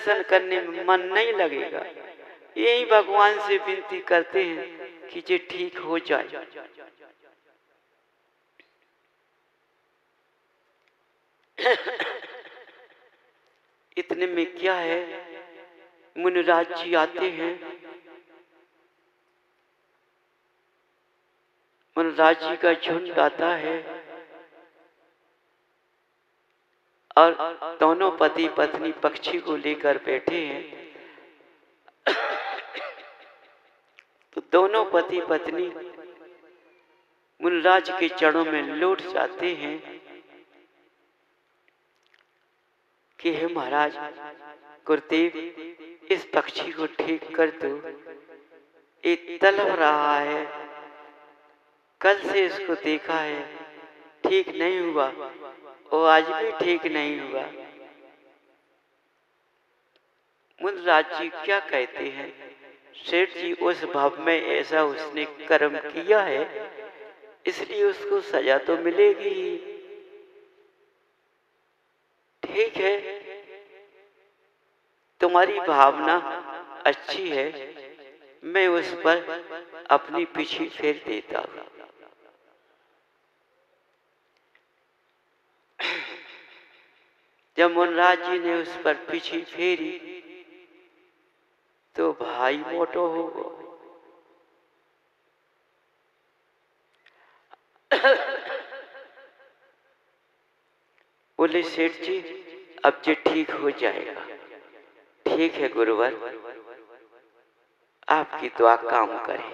दर्शन करने में मन नहीं लगेगा। यही भगवान से विनती करते हैं कि ये ठीक हो जाए। इतने में क्या है, मुनिराज जी आते हैं। मुनिराज जी का झुंड आता है और दोनों पति पत्नी पक्षी को लेकर बैठे हैं। तो दोनों पति पत्नी मुनिराज के चरणों में लौट जाते हैं कि हे महाराज गुरुदेव, इस पक्षी को ठीक कर दो, ये तड़प रहा है, कल से इसको देखा है, ठीक नहीं हुआ और आज भी ठीक नहीं हुआ। मुनिराज जी क्या कहते हैं, सेठ जी उस भाव में ऐसा उसने कर्म किया है, इसलिए उसको सजा तो मिलेगी ही। ठीक है, तुम्हारी भावना अच्छी है, मैं उस पर अपनी पीछे फेर देता हूं। जब मुनिराज जी ने उस पर पीछे फेरी तो भाई मोटो हो गया। बोले सेठ जी अब ये ठीक हो जाएगा। ठीक है गुरुवर, आपकी दुआ काम करे।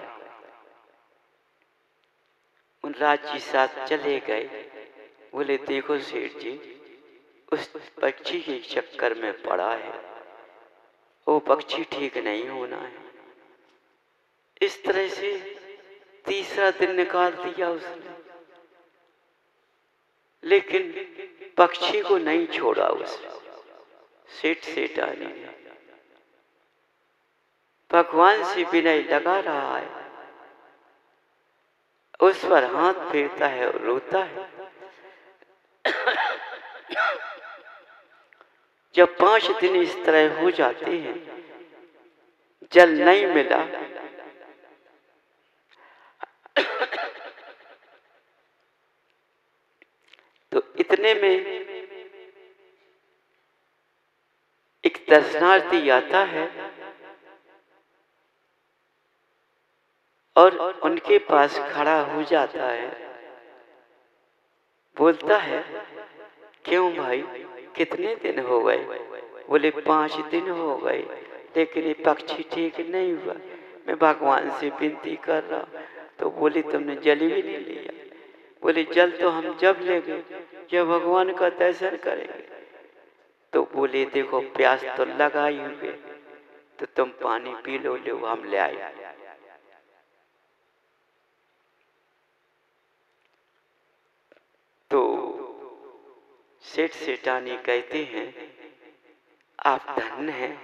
मुनिराज जी साथ चले गए। बोले देखो सेठ जी, उस पक्षी के चक्कर में पड़ा है, वो पक्षी ठीक नहीं होना है। इस तरह से तीसरा दिन निकाल दिया उसने, लेकिन पक्षी को नहीं छोड़ा उसने। सेठानी ने भगवान से विनय लगा रहा है, उस पर हाथ फेरता है और रोता है। जब 5 दिन इस तरह हो जाते हैं, जल नहीं मिला, तो इतने में एक दर्शनार्थी आता है और उनके पास खड़ा हो जाता है। बोलता है क्यों भाई, कितने दिन हो गए? बोले 5 दिन हो गए, लेकिन ये पक्षी ठीक नहीं हुआ। मैं भगवान से विनती कर रहा। तो बोले तुमने जल भी नहीं लिया। बोले जल तो हम जब लेंगे जब भगवान का दर्शन करेंगे। तो बोले देखो प्यास तो लगा ही हुए, तो तुम पानी पी लो, हम ले आए। तो सेठानी कहते हैं आप धन्य हैं,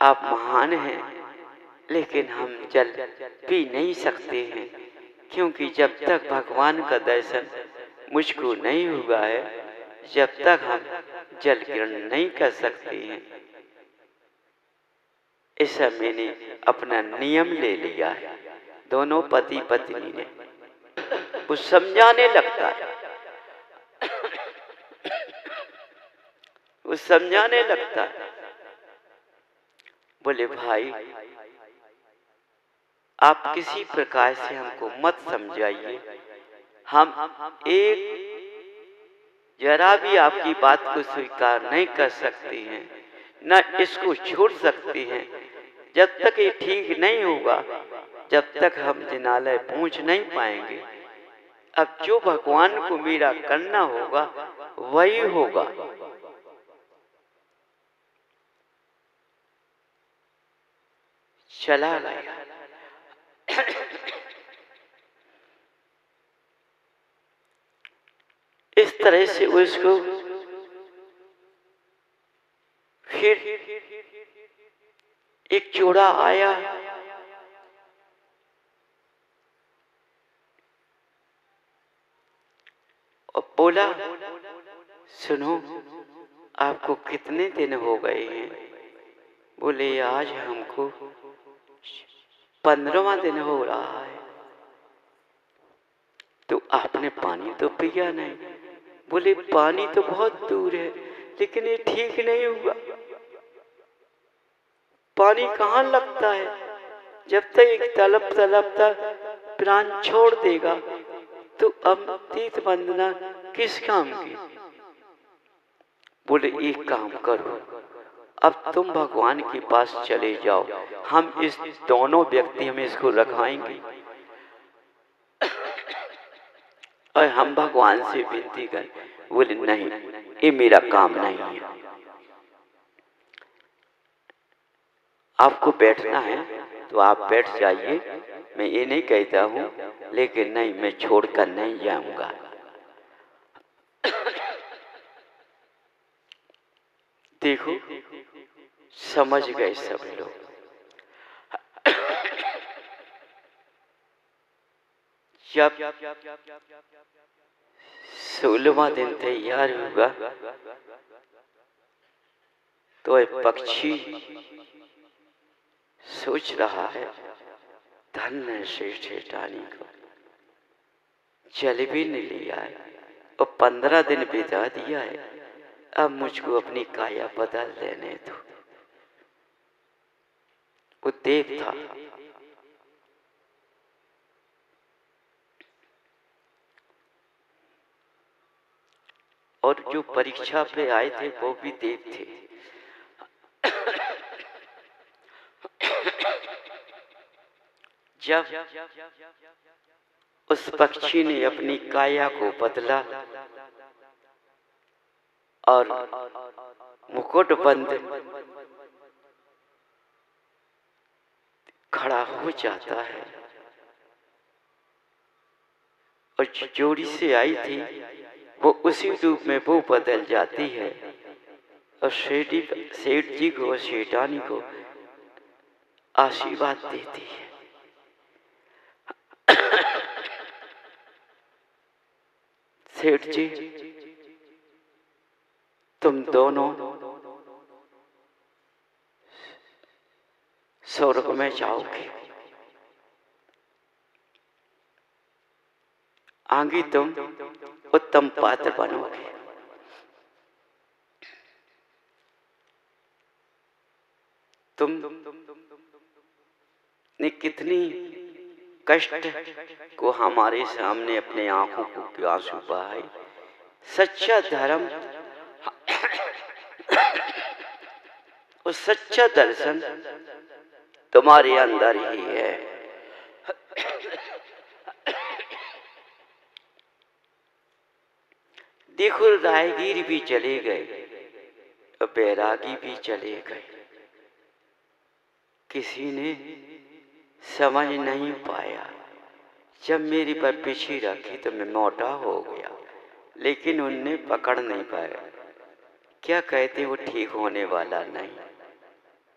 आप महान हैं, लेकिन हम जल पी नहीं सकते हैं, क्योंकि जब तक भगवान का दर्शन मुझको नहीं हुआ है, जब तक हम जल ग्रहण नहीं कर सकते हैं। ऐसा मैंने अपना नियम ले लिया है। दोनों पति पत्नी ने वो समझाने लगता है, वो समझाने लगता है। बोले भाई आप किसी प्रकार से हमको मत समझाइए, हम एक जरा भी आपकी बात को स्वीकार नहीं कर सकते हैं, न इसको छोड़ सकते हैं। जब तक ये ठीक नहीं होगा, जब तक हम जिनालय पहुंच नहीं पाएंगे। अब जो भगवान को मेरा करना होगा वही होगा। चला गया। इस तरह से उसको फिर एक जोड़ा आया, और बोला सुनो आपको कितने दिन हो गए हैं? बोले आज हमको 15वां दिन हो रहा है। तो आपने पानी तो पिया नहीं। बोले पानी तो बहुत दूर है, लेकिन ये ठीक नहीं हुआ। पानी कहाँ लगता है? जब तक एक तड़पता प्राण छोड़ देगा तो अमृत वंदना किस काम की? बोले एक काम करो, अब तुम भगवान के पास चले जाओ, हम इस दोनों व्यक्ति हम इसको रखाएंगे और हम भगवान से विनती करें। बोले नहीं, ये मेरा काम नहीं है। आपको बैठना है तो आप बैठ जाइए, मैं ये नहीं कहता हूँ, लेकिन नहीं, मैं छोड़कर नहीं जाऊंगा। देखो समझ गए सब लोग। जब 16वां दिन तैयार हुआ तो एक पक्षी सोच रहा है, धन्य श्रेष्ठ सेठानी को जल भी नहीं लिया है और 15 दिन बिता दिया है, अब मुझको अपनी काया बदल लेने दो। वो देव था। और जो परीक्षा पे आए थे वो भी देव थे। जब उस पक्षी ने अपनी काया को बदला और मुकुट बंद खड़ा हो जाता है और जोड़ी से आई थी वो उसी रूप में वो बदल जाती है और सेठ जी को और सेठानी को आशीर्वाद देती है। सेठ जी, तुम दोनों स्वर्ग में जाओगे, आगे तुम उत्तम पात्र बनोगे। तुम ने कितनी कष्ट को हमारे सामने अपने आंखों को आंसू बहाए। सच्चा धर्म और सच्चा दर्शन तुम्हारे अंदर ही है। देखो राहगीर भी चले गए और बैरागी भी चले गए, किसी ने समझ नहीं पाया। जब मेरी पर पीछे रखी तो मैं मोटा हो गया, लेकिन उनने पकड़ नहीं पाया। क्या कहते वो ठीक होने वाला नहीं।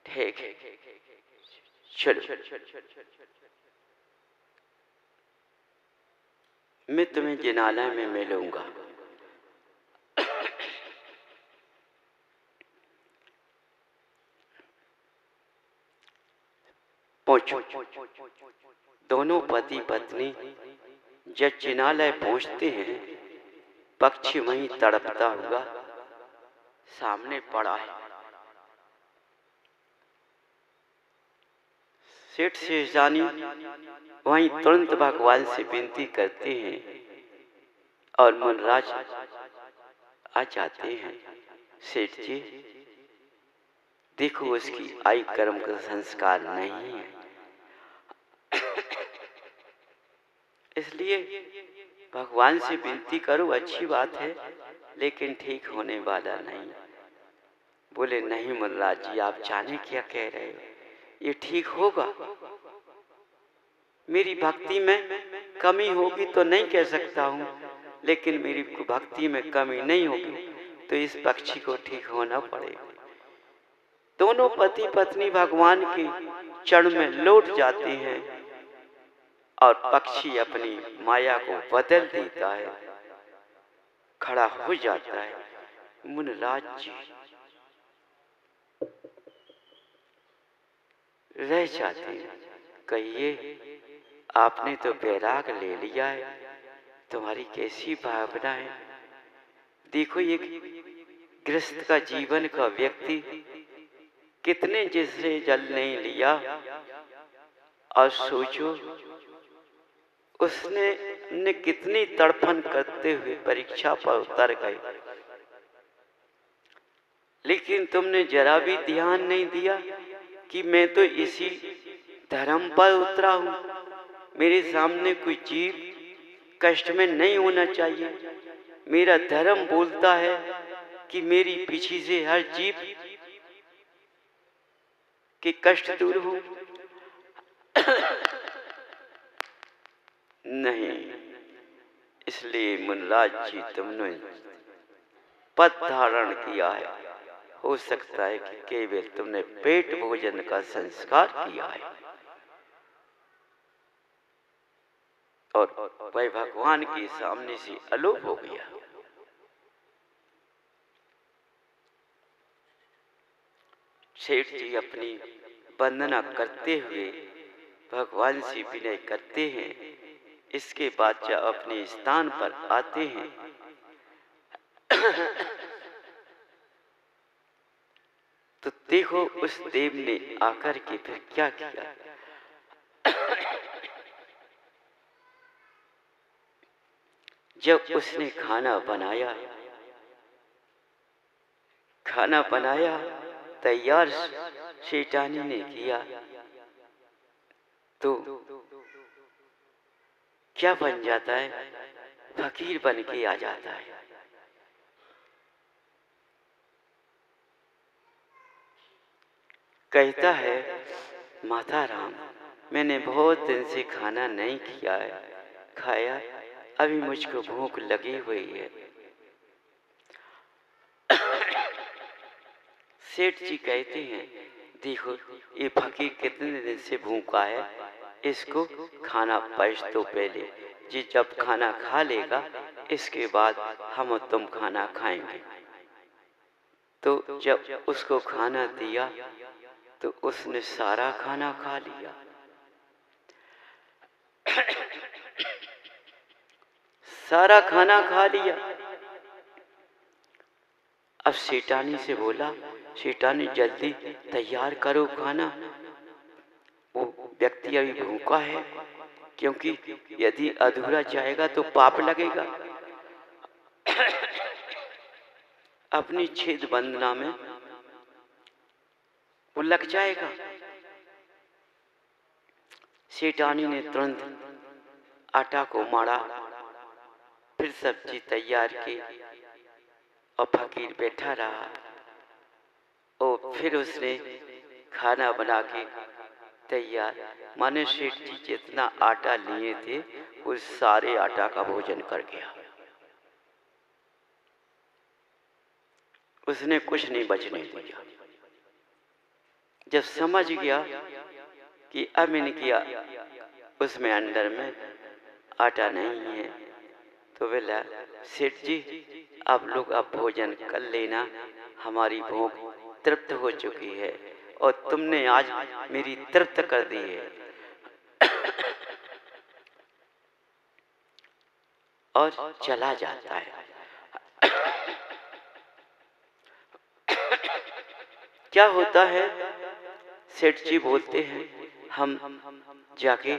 ठीक है, चलो मैं तुम्हें जिनालय में मिलूंगा। पहुंचो। दोनों पति पत्नी जब जिनालय पहुंचते हैं, पक्षी वहीं तड़पता हुआ सामने पड़ा है। सेठ सेठानी वहीं तुरंत भगवान से विनती करते हैं और मुनराज आ जाते हैं। सेठ जी देखो, उसकी आयु कर्म का संस्कार नहीं है, इसलिए भगवान से विनती करो, अच्छी बात है, लेकिन ठीक होने वाला नहीं। बोले नहीं मुनराज जी, आप जाने क्या कह रहे हो, ये ठीक होगा। मेरी भक्ति में कमी होगी तो नहीं कह सकता हूँ, लेकिन मेरी भक्ति में कमी नहीं होगी तो इस पक्षी को ठीक होना पड़ेगा। दोनों पति पत्नी भगवान के चरण में लौट जाते हैं और पक्षी अपनी माया को बदल देता है, खड़ा हो जाता है। मुनराज जी रह जाते हैं। कहिए, आपने तो बैराग ले लिया है, तुम्हारी कैसी भावना है? देखो, ये गृहस्थ का जीवन का व्यक्ति कितने जिससे जल नहीं लिया, और सोचो उसने कितनी तड़फन करते हुए परीक्षा पर उतर गए, लेकिन तुमने जरा भी ध्यान नहीं दिया कि मैं तो इसी धर्म पर उतरा हूं, मेरे सामने कोई जीव कष्ट में नहीं होना चाहिए। मेरा धर्म बोलता है कि मेरी पीछे से हर जीव के कष्ट दूर हो। नहीं, इसलिए मुनराज जी तुमने पद धारण किया है। हो सकता है कि केवल तुमने पेट भोजन का संस्कार किया है, और वह भगवान के सामने से अलोप हो गया। सेठ जी अपनी वंदना करते हुए भगवान से विनय करते हैं। इसके बाद जब अपने स्थान पर आते हैं तो देखो उस देव ने आकर के फिर क्या किया। जब उसने खाना बनाया तैयार शेटानी ने किया, तो क्या बन जाता है? फकीर बन के आ जाता है। कहता है, माता राम, मैंने बहुत दिन से खाना नहीं खाया, अभी मुझको भूख लगी हुई है। सेठ जी कहते हैं, देखो ये फकीर कितने दिन से भूखा है, इसको खाना परोस दो पहले। जी जब खाना खा लेगा इसके बाद हम तुम खाना खाएंगे। तो जब उसको खाना दिया तो उसने सारा खाना खा लिया। सारा खाना खा लिया। अब सेठानी से बोला, सेठानी जल्दी तैयार करो खाना, वो व्यक्ति अभी भूखा है, क्योंकि यदि अधूरा जाएगा तो पाप लगेगा। अपनी छेद वंदना में वो लग जाएगा। सेठानी ने तुरंत आटा को माड़ा, फिर सब्जी तैयार की, और फकीर बैठा रहा। और फिर उसने खाना बना के तैयार, माने सेठ जी जितना आटा लिए थे उस सारे आटा का भोजन कर गया। उसने कुछ नहीं बचने दिया। जब समझ गया कि अब इनकी उसमें अंदर में आटा नहीं है, तो बोला, सेठ जी आप लोग अब भोजन कर लेना, हमारी भूख तृप्त हो चुकी है और तुमने आज मेरी तृप्त कर दी है। और चला जाता है। क्या होता है? सेठ जी बोलते हैं, हम जाके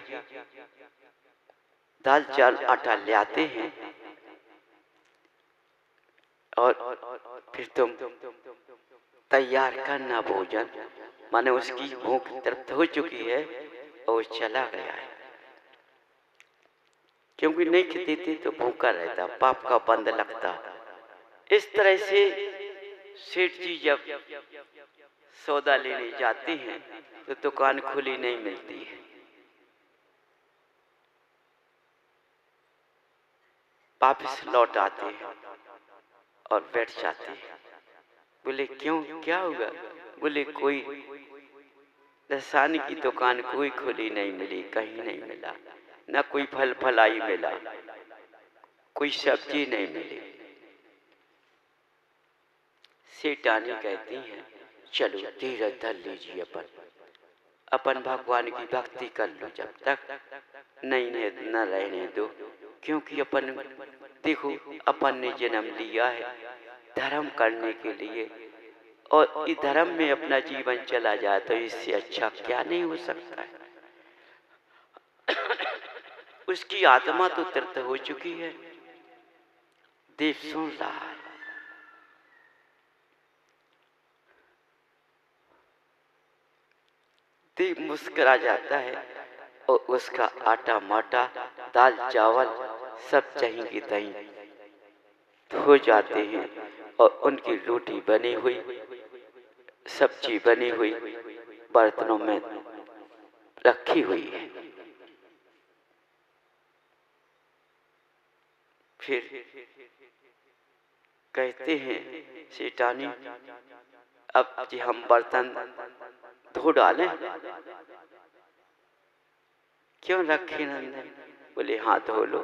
दाल चाल आटा ले आते हैं और फिर तुम तैयार करना भोजन। माने उसकी भूख तृप्त हो चुकी है और चला गया है, क्योंकि नहीं खेती थी तो भूखा रहता, पाप का बंद लगता। इस तरह से सेठ जी जब सौदा लेने जाते हैं तो दुकान खुली नहीं मिलती है। वापस लौट आते हैं और बैठ जाते हैं। बोले, क्यों, क्या हुआ? बोले, कोई रसायन की दुकान कोई खुली नहीं मिली, कहीं नहीं मिला, न कोई फल फलाई मिला, कोई सब्जी नहीं मिली। सेठानी कहती है चलो धीरज धर लीजिए, अपन भगवान की भक्ति कर लो, जब तक नहीं न रहने दो, क्योंकि अपन देखो अपन ने जन्म लिया है धर्म करने के लिए, और इस धर्म में अपना जीवन चला जाए तो इससे अच्छा क्या नहीं हो सकता है। उसकी आत्मा तो तीर्थ हो चुकी है। देव सुन रहा है, देव मुस्कुरा जाता है और उसका आटा माटा दाल चावल सब चाहिए तहीं हो जाते हैं, और उनकी रोटी बनी हुई सब्जी बनी हुई बर्तनों में रखी हुई है। फिर कहते हैं सेठानी अब जी हम बर्तन धो डालें, क्यों रखे नंदन? बोले हाँ धो लो,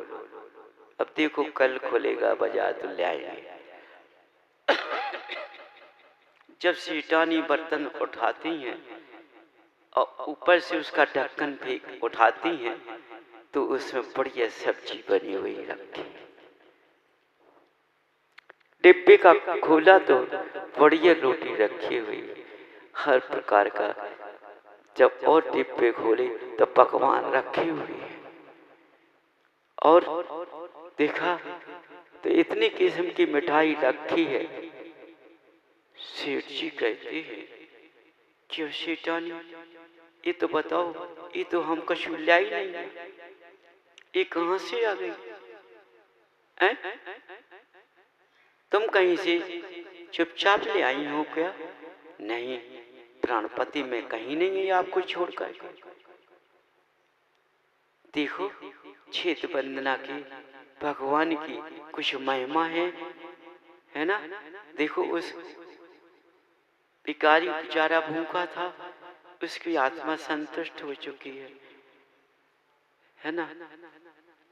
अब देखो कल खुलेगा बाजार तो ले आएंगे। जब सेठानी बर्तन उठाती हैं और ऊपर से उसका ढक्कन फेंक उठाती हैं तो उसमें बढ़िया सब्जी बनी हुई रखी, डिब्बे का खोला तो बढ़िया रोटी रखी हुई हर प्रकार का, जब और डिब्बे खोले तो पकवान रखे हुए हैं, और देखा तो इतनी किस्म की मिठाई रखी है। सेठ जी कहते हैं क्यों सेठानी, ये तो बताओ, ये तो हम कछु लाई नहीं है, ये कहाँ से आ गई? तुम कहीं से चुपचाप ले आई हो क्या? नहीं, प्राणपति में कहीं नहीं है आपको छोड़कर। देखो छेद वंदना की भगवान की कुछ महिमा है ना। देखो उस भिखारी बेचारा भूखा था, उसकी आत्मा संतुष्ट हो चुकी है ना।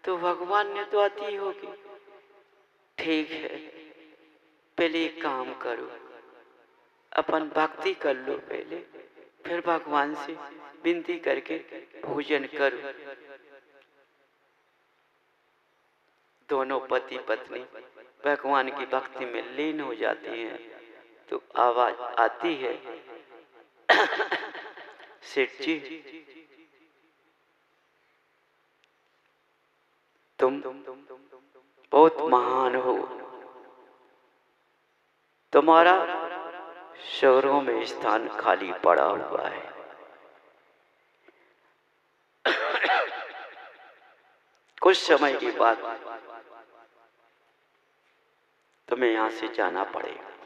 तो भगवान ने तो आती होगी, ठीक है पहले एक काम करो, अपन भक्ति कर लो पहले, फिर भगवान से विनती करके भोजन करो। दोनों पति पत्नी भगवान की भक्ति में लीन हो जाती हैं तो आवाज आती है सेठ जी तुम बहुत महान हो, तुम्हारा शहरों में स्थान खाली पड़ा हुआ है, कुछ समय के बाद तुम्हें यहाँ से जाना पड़ेगा।